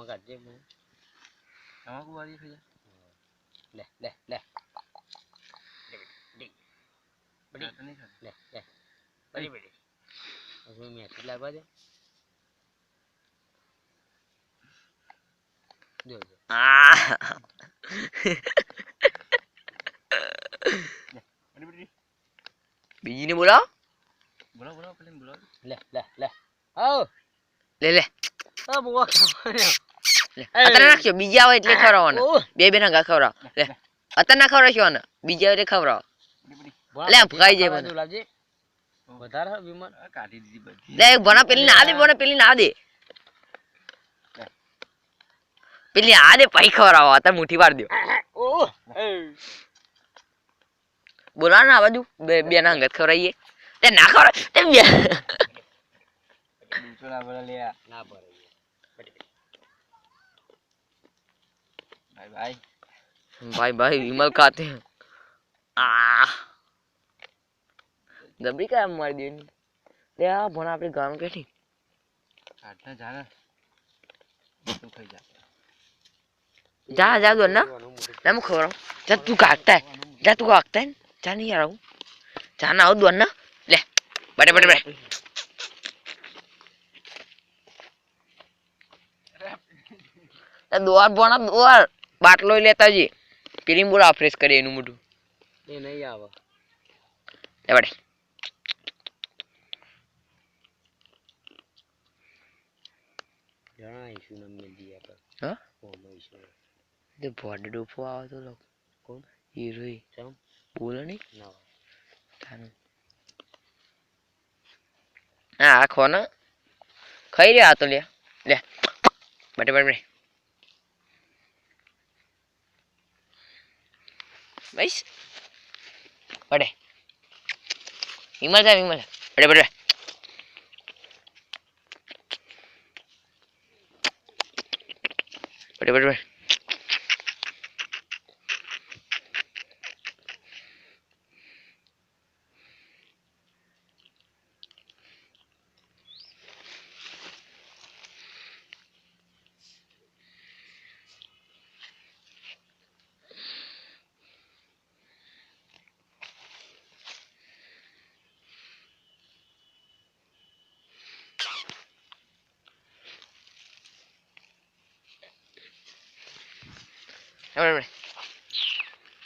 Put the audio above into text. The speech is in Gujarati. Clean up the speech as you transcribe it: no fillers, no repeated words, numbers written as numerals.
કાઢજે મને તમાકુ વાળી ખાઈ લે લે લે બડી તો નહીં ખાતી લે લે બડી બડી હવે મેં લાવવા દે જો જો બડી બડી બીજી ને બોલાવો બોલો બોલો પેલી બોલો લે લે લે આવ લે લે આ બુવા ખાવા અત્યારે નાખજો બીજા આવે એટલે ખવડાવવાના બે બે ના ખવડાવ લે અત્યારે ના ખવડાવશો ને બીજા આવે એટલે ખવડાવ લે ભગાઈ જાય મને લાવજે વધારે બીમાર કાઢી દીધી બધી લે ભણા પેલી ના દે પેલી આ દે પૈ ખવડાવો અત્યારે મુઠ્ઠી વાર દો ઓ બોલા ને આ બાજુ બે ના અંગત ખવડાવીએ તે ના ખવડાવ તે બે દૂસરા બોલા લે ના ભરે ભાઈ भाई भाई विमल खाते हैं दबड़ी का मार दी ले आ भोना अपने गांव के ठीक काटना जाना तू खाई जा जा जा दो ना मैं मुझे खबर जा तू काटता है जा नहीं आ रहा हूँ जाना हो दो ना ले बड़े बड़े बड़े दोर भोना दोर बाटलो लेता जी પેલી બોલા ફ્રેશ કરે એનું મોઢું એ નહીં આવે લે બડે જણા ઈશુ નામ મેં દિયા પર હા ઓમ ઈશુ તે બોડ ડોફો આવે તો લોક કોણ હીરોઈ ચમ બોલે નહીં ના તાનું હા આખો ને ખાઈ રહ્યા તો લે લે બટે બટે બસ બડે વિમલ બડે બડે બડે બડે બડે